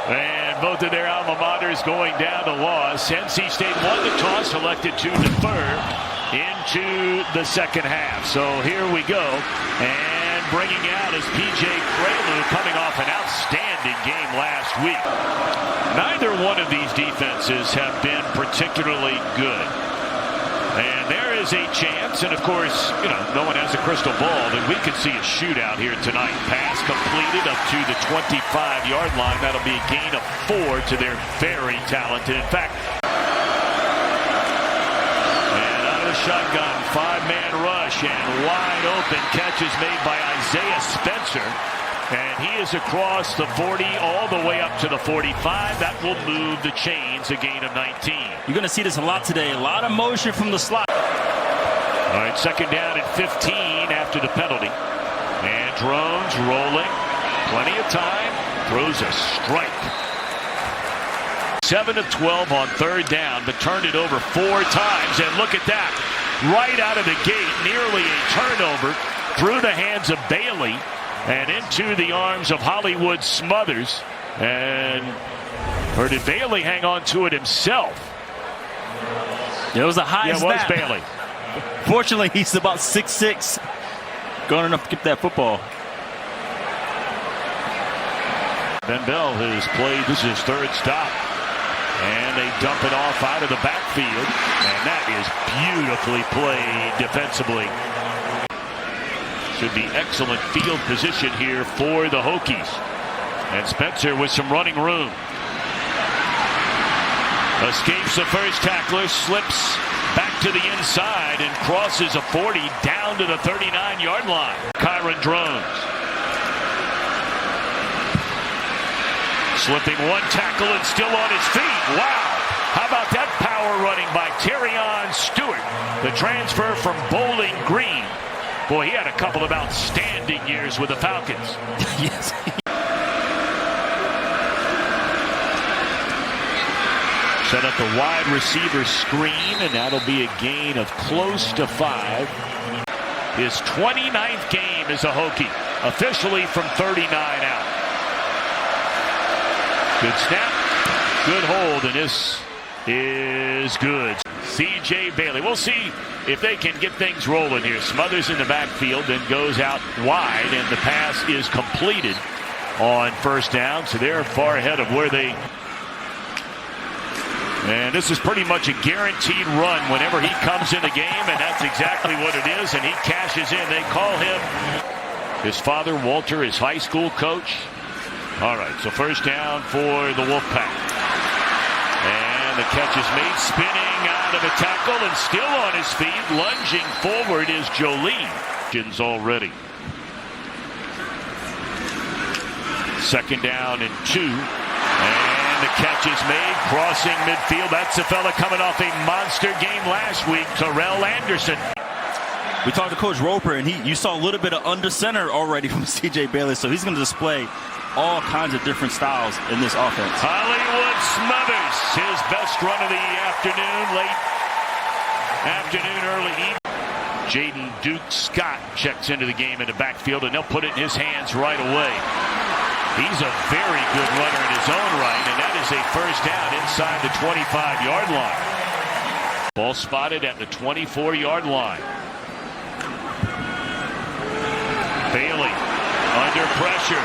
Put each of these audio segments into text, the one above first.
And both of their alma maters going down to loss. NC State won the toss, elected to defer into the second half. So here we go. And bringing out is P.J. Cralu, coming off an outstanding game last week. Neither one of these defenses have been particularly good. And there is a chance, and of course, no one has a crystal ball, that we could see a shootout here tonight. Pass completed up to the 25-yard line. That'll be a gain of 4 to their very talented. In fact, and out of the shotgun, 5-man rush, and wide open catch is made by Isaiah Spencer. And he is across the 40 all the way up to the 45. That will move the chains, a gain of 19. You're going to see this a lot today. A lot of motion from the slot. All right, second down and 15 after the penalty. And Drones rolling. Plenty of time. Throws a strike. 7 of 12 on third down, but turned it over 4 times. And look at that. Right out of the gate, nearly a turnover through the hands of Bailey. And into the arms of Hollywood Smothers. Or did Bailey hang on to it himself? It was a high snap. It was Bailey. Fortunately, he's about 6'6". Going enough to get that football. Ben Bell has played, this is his third stop. And they dump it off out of the backfield. And that is beautifully played defensively. Should be excellent field position here for the Hokies. And Spencer with some running room. Escapes the first tackler, slips back to the inside and crosses a 40 down to the 39-yard line. Kyron Drones. Slipping one tackle and still on his feet. Wow. How about that power running by Terion Stewart, the transfer from Bowling Green. Boy, he had a couple of outstanding years with the Falcons. Yes. Set up the wide receiver screen, and that'll be a gain of close to 5. His 29th game as a Hokie, officially from 39 out. Good snap, good hold, and this is good. C.J. Bailey. We'll see if they can get things rolling here. Smothers in the backfield, then goes out wide, and the pass is completed on first down. So they're far ahead of where they... And this is pretty much a guaranteed run whenever he comes in the game, and that's exactly what it is, and he cashes in. They call him his father, Walter, his high school coach. All right, so first down for the Wolfpack. And the catch is made, spinning out of a tackle and still on his feet. Lunging forward is Jolie. Already. Second down and 2. And the catch is made, crossing midfield. That's the fella coming off a monster game last week, Terrell Anderson. We talked to Coach Roper, and you saw a little bit of under center already from C.J. Bailey, so he's going to display all kinds of different styles in this offense. Hollywood Smothers, his best run of the afternoon, late afternoon, early evening. Jaden Duke Scott checks into the game in the backfield, and they'll put it in his hands right away. He's a very good runner in his own right, and that is a first down inside the 25-yard line. Ball spotted at the 24-yard line. Bailey under pressure.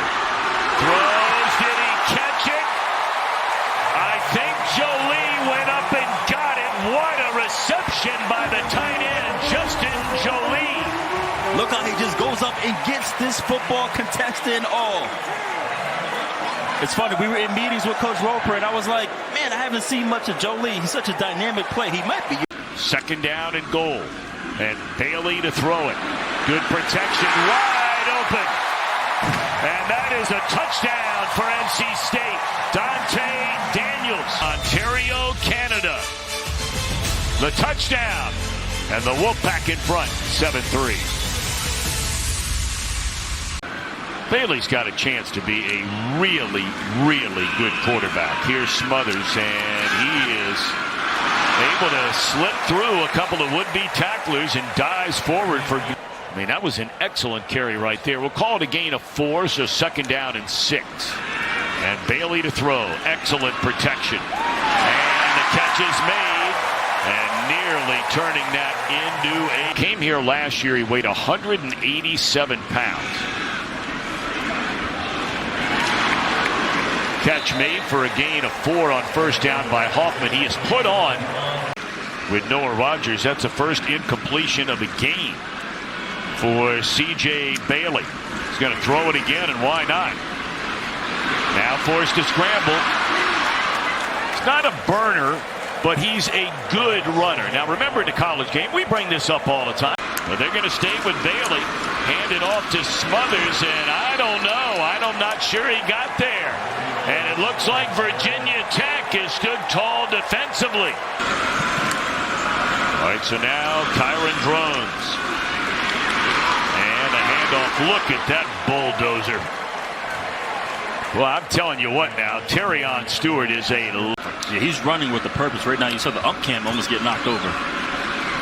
Throws, did he catch it? I think Jolie went up and got it. What a reception by the tight end, Justin Jolie. Look how he just goes up and gets this football contested and all. It's funny, we were in meetings with Coach Roper, and I was like, man, I haven't seen much of Jolie. He's such a dynamic play. He might be. Second down and goal. And Bailey to throw it. Good protection, wide open. And that is a touchdown for NC State. Dante Daniels, Ontario, Canada. The touchdown. And the Wolfpack in front, 7-3. Bailey's got a chance to be a really, really good quarterback. Here's Smothers, and he is able to slip through a couple of would-be tacklers and dives forward for... I mean, that was an excellent carry right there. We'll call it a gain of 4, so second down and 6. And Bailey to throw. Excellent protection. And the catch is made. And nearly turning that into a... Came here last year. He weighed 187 pounds. Catch made for a gain of 4 on first down by Hoffman. He is put on with Noah Rogers. That's the first incompletion of the game for C.J. Bailey. He's going to throw it again, and why not? Now forced to scramble. It's not a burner, but he's a good runner. Now remember, in the college game, we bring this up all the time. But they're going to stay with Bailey. Hand it off to Smothers, and I don't know. I'm not sure he got there. And it looks like Virginia Tech has stood tall defensively. All right, so now Kyron Drones. And a handoff. Look at that bulldozer. Well, I'm telling you what now, Terion Stewart is a... Yeah, he's running with a purpose right now. You saw the ump cam almost get knocked over.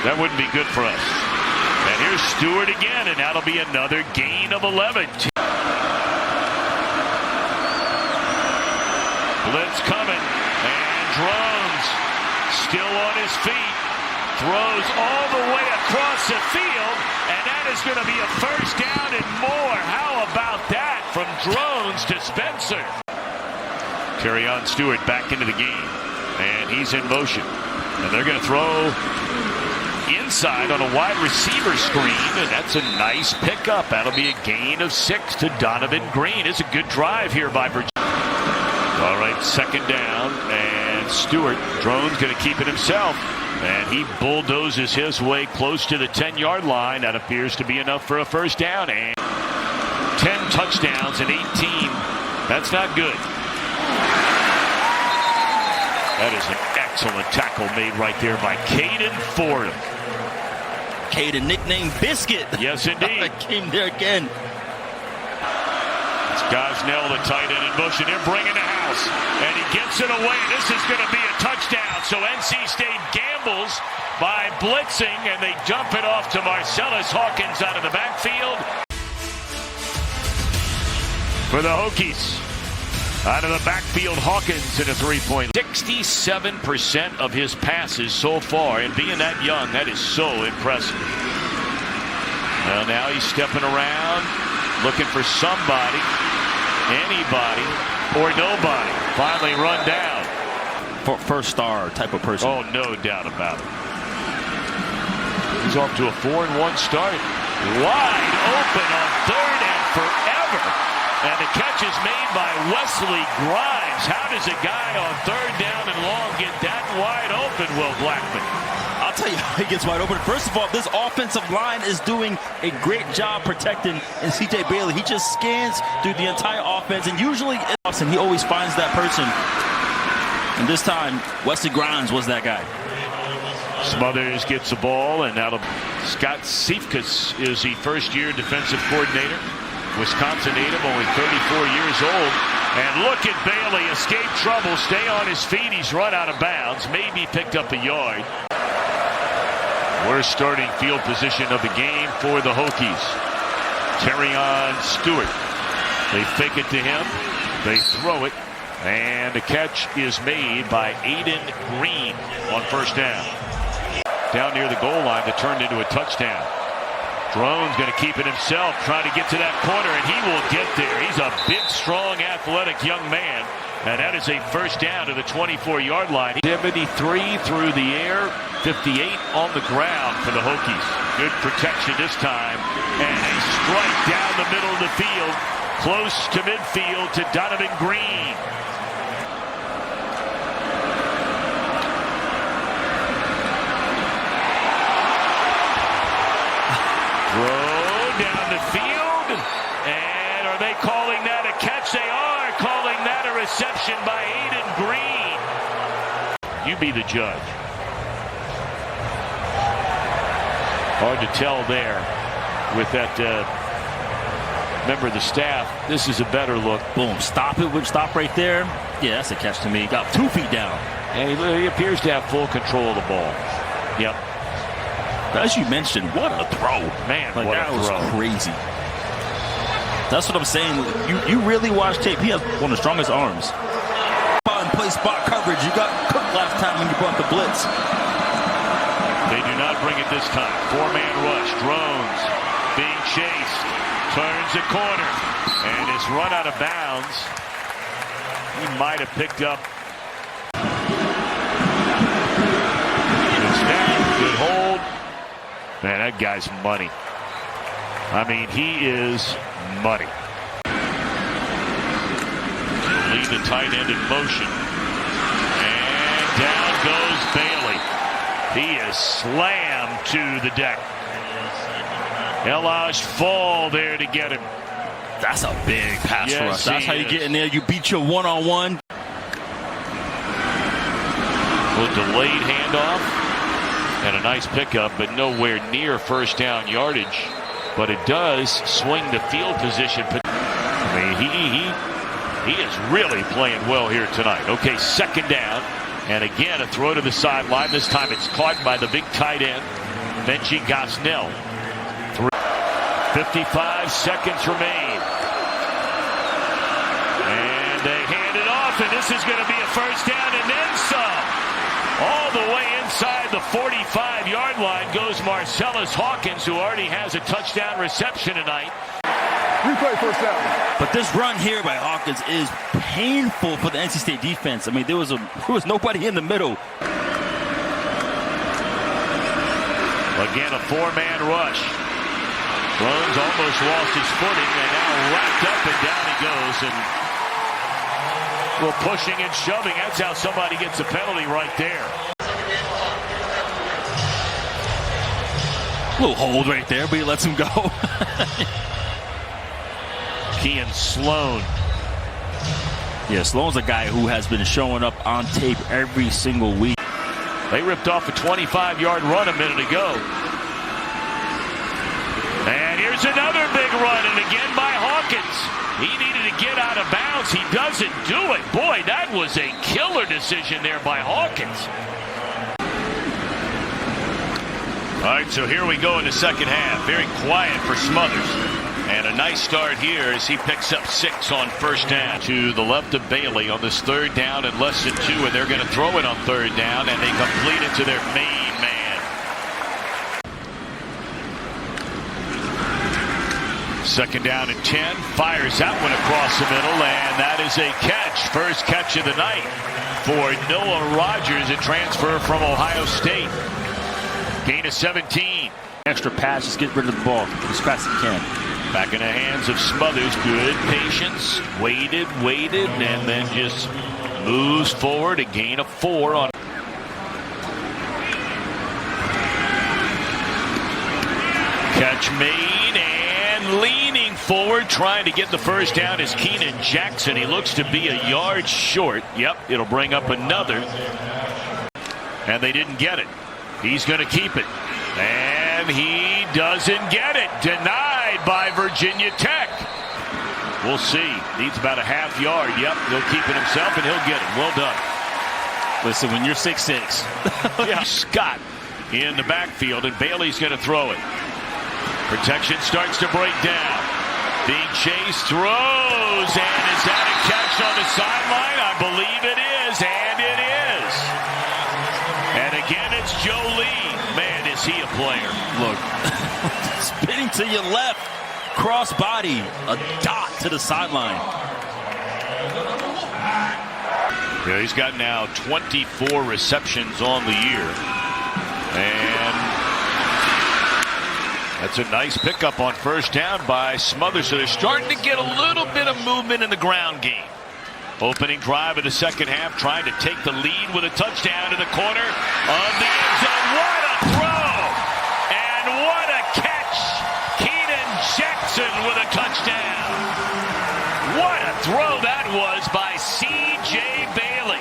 That wouldn't be good for us. And here's Stewart again, and that'll be another gain of 11. Blitz coming, and Drones still on his feet. Throws all the way across the field, and that is going to be a first down and more. How about that from Drones to Spencer? Terion Stewart back into the game, and he's in motion. And they're going to throw inside on a wide receiver screen, and that's a nice pickup. That'll be a gain of 6 to Donovan Green. It's a good drive here by Virginia. All right, second down, and Stewart, Drones going to keep it himself, and he bulldozes his way close to the 10-yard line. That appears to be enough for a first down, and 10 touchdowns and 18. That's not good. That is an excellent tackle made right there by Caden Fordham. Caden, nicknamed Biscuit. Yes, indeed. Came there again. It's Gosnell, the tight end, in motion. They're bringing the house, and he gets it away. This is going to be a touchdown. So NC State gambles by blitzing, and they dump it off to Marcellus Hawkins out of the backfield. For the Hokies, out of the backfield, Hawkins in a 3-point. 67% of his passes so far, and being that young, that is so impressive. Well, now he's stepping around, looking for somebody, anybody, or nobody. Finally run down. First star type of person. Oh, no doubt about it. He's off to a 4-1 start. Wide open on third and forever. And the catch is made by Wesley Grimes. How does a guy on third down and long get that wide open, Will Blackman? I'll tell you how he gets wide open. First of all, this offensive line is doing a great job protecting C.J. Bailey. He just scans through the entire offense, and usually he always finds that person. And this time, Wesley Grimes was that guy. Smothers gets the ball, and that'll... Scott Siefkas is the first-year defensive coordinator. Wisconsin native, only 34 years old. And look at Bailey, escape trouble, stay on his feet. He's run out of bounds, maybe picked up a yard. Worst starting field position of the game for the Hokies. Terion Stewart. They fake it to him. They throw it. And the catch is made by Aiden Green on first down. Down near the goal line that turned into a touchdown. Drones going to keep it himself, trying to get to that corner, and he will get there. He's a big, strong, athletic young man, and that is a first down to the 24-yard line. 73 through the air, 58 on the ground for the Hokies. Good protection this time, and a strike down the middle of the field, close to midfield to Donovan Green. Down the field, and are they calling that a catch? They are calling that a reception by Aiden Green. You be the judge. Hard to tell there with that member of the staff. This is a better look. Boom, stop it, stop right there. Yeah, that's a catch to me. Got 2 feet down. And he appears to have full control of the ball. Yep. As you mentioned, what a throw. Man, like, what that a throw. Was crazy. That's what I'm saying. You really watch tape. He has one of the strongest arms. And play spot coverage. You got cooked last time when you brought the blitz. They do not bring it this time. Four-man rush. Drones being chased. Turns the corner. And is run out of bounds. He might have picked up. Good snap. Good hold. Man, that guy's money. I mean, he is money. Lead the tight end in motion. And down goes Bailey. He is slammed to the deck. Ellis fall there to get him. That's a big pass rush. That's how you get in there. You beat your one-on-one. A delayed handoff. And a nice pickup, but nowhere near first down yardage. But it does swing the field position. I mean, he is really playing well here tonight. Okay, second down. And again, a throw to the sideline. This time it's caught by the big tight end, Benji Gosnell. 55 seconds remain. And they hand it off, and this is going to be a first down and then some. All the way inside the 45-yard line goes Marcellus Hawkins, who already has a touchdown reception tonight. Replay first down. But this run here by Hawkins is painful for the NC State defense. I mean, there was nobody in the middle. Again, a four-man rush. Drones almost lost his footing, and now wrapped up and down he goes. And we're pushing and shoving. That's how somebody gets a penalty right there. A little hold right there, but he lets him go. Kean Sloan. Yeah, Sloan's a guy who has been showing up on tape every single week. They ripped off a 25-yard run a minute ago. And here's another big run, and again by Hawkins. He needed to get out of bounds. He doesn't do it. Boy, that was a killer decision there by Hawkins. All right, so here we go in the second half. Very quiet for Smothers. And a nice start here as he picks up 6 on first down. To the left of Bailey on this third down and less than 2, and they're going to throw it on third down, and they complete it to their main man. Second down and 10. Fires that one across the middle, and that is a catch. First catch of the night for Noah Rogers, a transfer from Ohio State. Gain of 17. Extra pass, just get rid of the ball as fast as you can. Back in the hands of Smothers. Good patience. Waited, and then just moves forward. A gain of 4 on. Catch made, and leaning forward, trying to get the first down is Keenan Jackson. He looks to be a yard short. Yep, it'll bring up another. And they didn't get it. He's going to keep it. And he doesn't get it. Denied by Virginia Tech. We'll see. Needs about a half yard. Yep, he'll keep it himself, and he'll get it. Well done. Listen, when you're 6'6". Yeah. Scott in the backfield, and Bailey's going to throw it. Protection starts to break down. Being chased, throws, and is that a catch on the sideline? I believe it is, and it is. And again, it's Joe Lee. Man, is he a player. Look, spinning to your left, cross body, a dot to the sideline. Yeah, he's got now 24 receptions on the year. And that's a nice pickup on first down by Smothers. So they're starting to get a little bit of movement in the ground game. Opening drive of the second half, trying to take the lead with a touchdown to the corner of the end zone. What a throw! And what a catch! Keenan Jackson with a touchdown. What a throw that was by C.J. Bailey.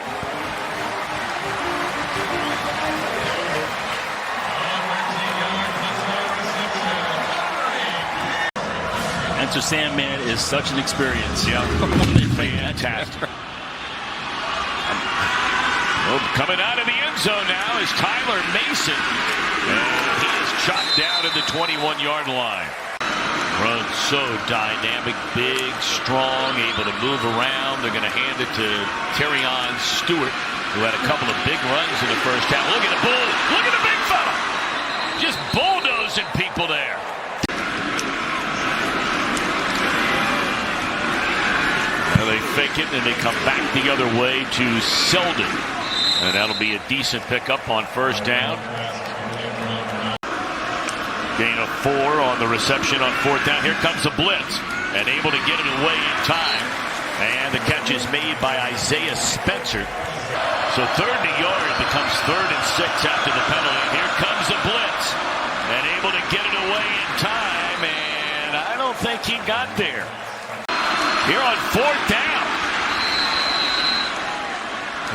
Enter Sandman is such an experience. Yeah, fantastic. Well, coming out of the end zone now is Tyler Mason. And he is chopped down at the 21-yard line. Drones so dynamic, big, strong, able to move around. They're going to hand it to Terion Stewart, who had a couple of big runs in the first half. Look at the bull. Look at the big fella. Just bulldozing people there. And they fake it, and they come back the other way to Selden. And that'll be a decent pickup on first down. Gain of 4 on the reception on fourth down. Here comes a blitz, and able to get it away in time. And the catch is made by Isaiah Spencer. So 30 yard becomes 3rd and 6 after the penalty. Here comes a blitz, and able to get it away in time. And I don't think he got there. Here on fourth down.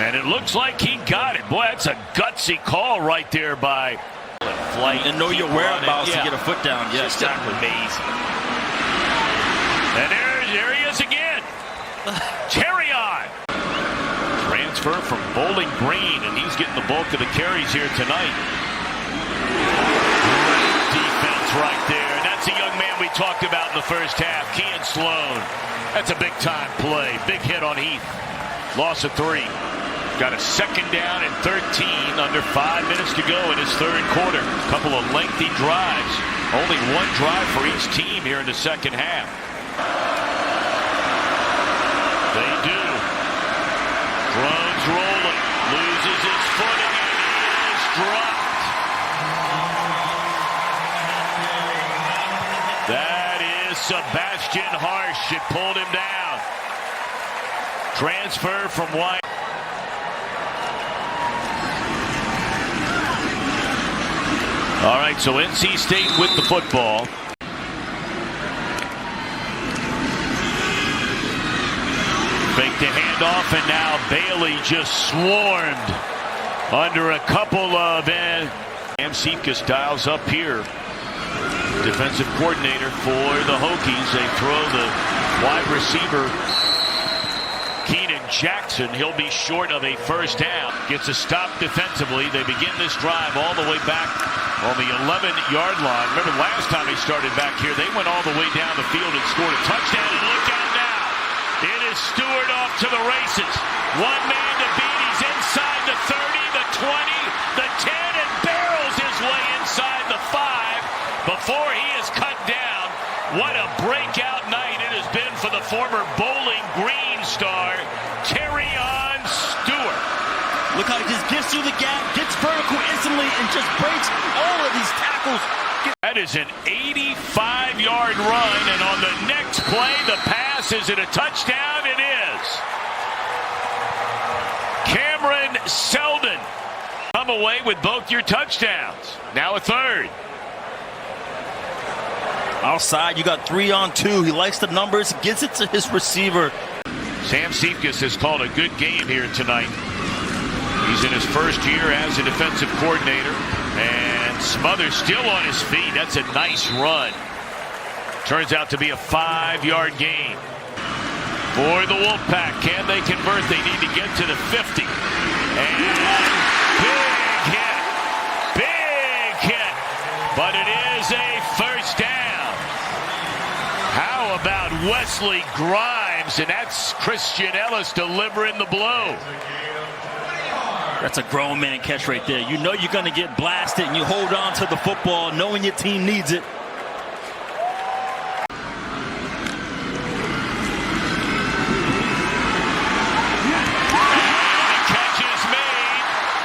And it looks like he got it. Boy, that's a gutsy call right there by Flight. And know your whereabouts to get a foot down. Yeah, just exactly. Amazing. And there he is again. Terion. Transfer from Bowling Green, and he's getting the bulk of the carries here tonight. Great defense right there. And that's a young man we talked about in the first half, Kean Sloan. That's a big-time play. Big hit on Heath. Loss of 3. Got a second down and 13 under 5 minutes to go in his third quarter. A couple of lengthy drives. Only one drive for each team here in the second half. They do. Drones rolling. Loses his footing and he is dropped. That is Sebastian Harsh. It pulled him down. Transfer from White. All right, so NC State with the football. Fake the handoff, and now Bailey just swarmed under a couple of Amsicus dials up here. Defensive coordinator for the Hokies. They throw the wide receiver, Keenan Jackson. He'll be short of a first down. Gets a stop defensively. They begin this drive all the way back on the 11-yard line. Remember last time he started back here, they went all the way down the field and scored a touchdown. And look out now. It is Stewart off to the races. One man to beat. He's inside the 30, the 20, the 10, and barrels his way inside the 5 before he is cut down. What a breakout night it has been for the former Bowling Green star, Terion Stewart. Look how he just gets through the gap, gets vertical instantly, and just breaks all of these tackles. That is an 85-yard run, and on the next play, the pass. Is it a touchdown? It is. Cameron Selden come away with both your touchdowns. Now a third. Outside, you got 3-on-2. He likes the numbers, gets it to his receiver. Sam Seifkus has called a good game here tonight. He's in his first year as a defensive coordinator. And Smothers still on his feet. That's a nice run. Turns out to be a 5-yard gain. For the Wolfpack, can they convert? They need to get to the 50. And big hit. Big hit. But it is a first down. How about Wesley Grimes? And that's Christian Ellis delivering the blow. That's a grown man catch right there. You know you're going to get blasted, and you hold on to the football knowing your team needs it.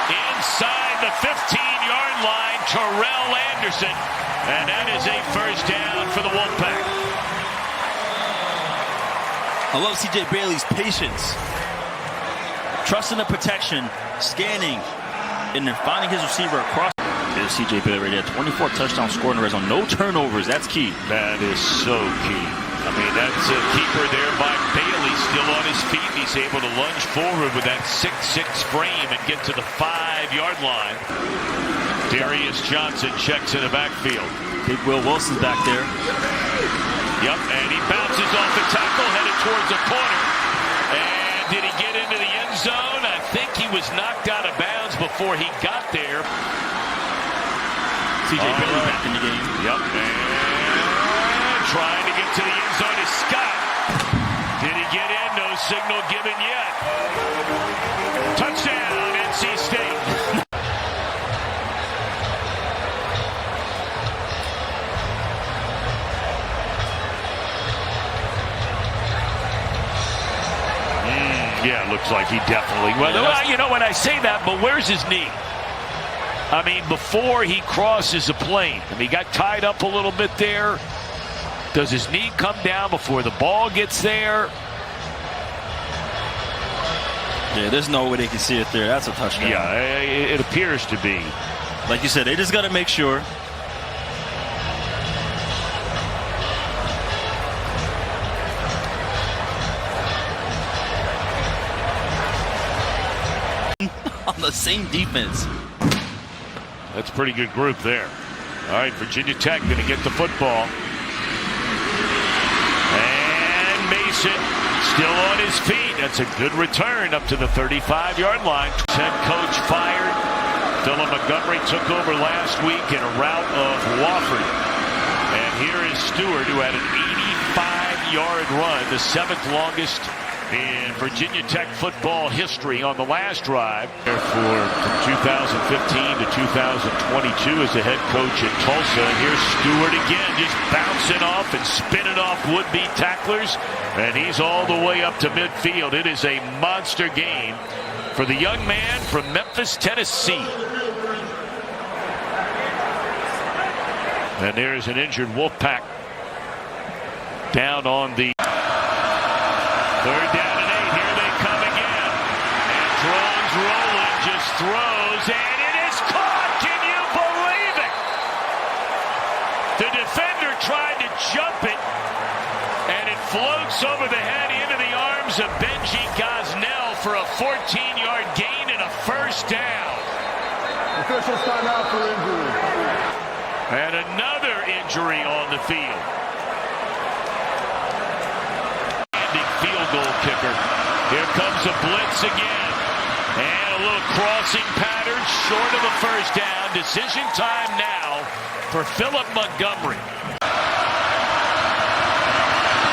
Inside the 15-yard line, Terrell Anderson. And that is a first down for the Wolfpack. I love C.J. Bailey's patience. Trusting the protection, scanning, and then finding his receiver across. There's C.J. Bailey right there. 24 touchdowns scored in the red zone. No turnovers. That's key. That is so key. I mean, that's a keeper there by Bailey, still on his feet. He's able to lunge forward with that 6'6" frame and get to the 5-yard line. Darius Johnson checks in the backfield. Big Will Wilson's back there. Yep, and he bounces off the tackle, headed towards the corner. And did he get into the end zone? I think he was knocked out of bounds before he got there. C.J. Bailey back in the game. Yep, and trying signal given yet. Touchdown, NC State. Yeah, looks like he definitely. Well, you know when I say that, but where's his knee? I mean, before he crosses a plane, he got tied up a little bit there. Does his knee come down before the ball gets there? Yeah, there's no way they can see it there. That's a touchdown. Yeah, it appears to be. Like you said, they just got to make sure. On the same defense. That's a pretty good group there. All right, Virginia Tech going to get the football. And Mason still on his feet. That's a good return up to the 35-yard line. Head coach fired. Philip Montgomery took over last week in a rout of Wofford. And here is Stewart, who had an 85-yard run, the 7th longest in Virginia Tech football history on the last drive. For from 2015 to 2022 as the head coach at Tulsa. And here's Stewart again, just bouncing off and spinning off would-be tacklers. And he's all the way up to midfield. It is a monster game for the young man from Memphis, Tennessee. And there's an injured Wolfpack down on the 3rd down and 8. Here they come again. And Drones rolling, just throws, and it is caught. Can you believe it? The defender tried to jump it, and it floats over the head into the arms of Benji Gosnell for a 14-yard gain and a 1st down. Officials timeout for injury. And another injury on the field. Field goal kicker. Here comes a blitz again. And a little crossing pattern short of a 1st down. Decision time now for Philip Montgomery.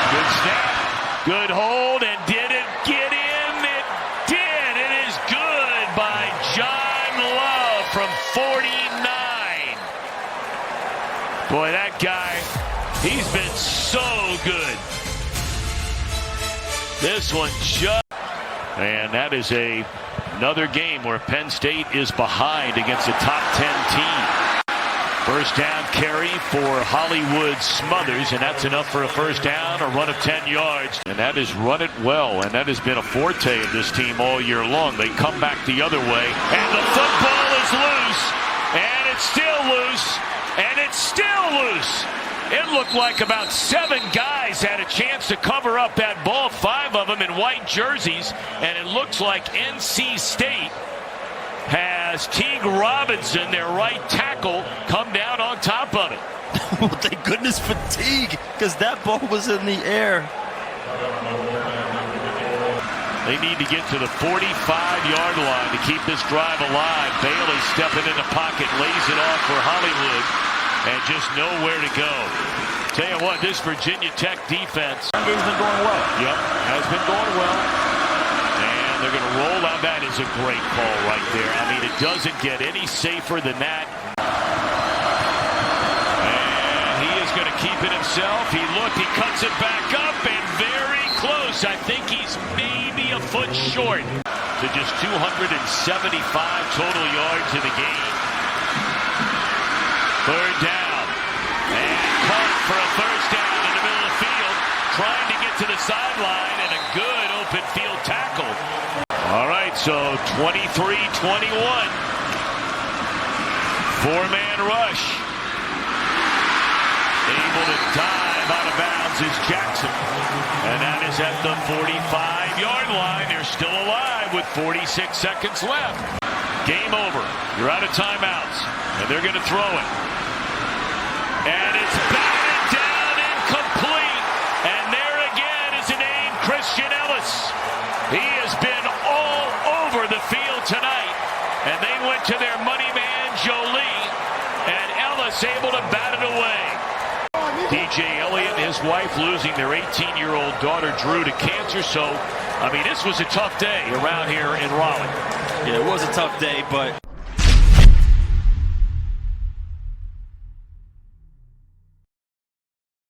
Good snap. Good hold. And did it get in? It did. It is good by John Love from 49. Boy, that guy, he's been so good. This one just, and that is another game where Penn State is behind against a top 10 team. 1st down carry for Hollywood Smothers, and that's enough for a 1st down, a run of 10 yards. And that is run it well, and that has been a forte of this team all year long. They come back the other way, and the football is loose, and it's still loose, and it's still loose. It looked like about 7 guys had a chance to cover up that ball, 5 of them in white jerseys, and it looks like NC State has Teague Robinson, their right tackle, come down on top of it. Well, thank goodness for Teague, because that ball was in the air. They need to get to the 45-yard line to keep this drive alive. Bailey stepping in the pocket, lays it off for Hollywood. And just nowhere to go. Tell you what, this Virginia Tech defense. That game's been going well. Yep, has been going well. And they're going to roll out. That is a great call right there. I mean, it doesn't get any safer than that. And he is going to keep it himself. He cuts it back up, and very close. I think he's maybe a foot short to just 275 total yards in the game. 3rd down, and caught for a 1st down in the middle of the field, trying to get to the sideline, and a good open field tackle. All right, so 23-21. 4-man rush. Able to dive out of bounds is Jackson, and that is at the 45-yard line. They're still alive with 46 seconds left. Game over. You're out of timeouts, and they're going to throw it. And it's batted down incomplete. And there again is the name Christian Ellis. He has been all over the field tonight. And they went to their money man, Jolie. And Ellis able to bat it away. DJ Elliott and his wife losing their 18-year-old daughter Drew to cancer. So, I mean, this was a tough day around here in Raleigh. Yeah, it was a tough day, but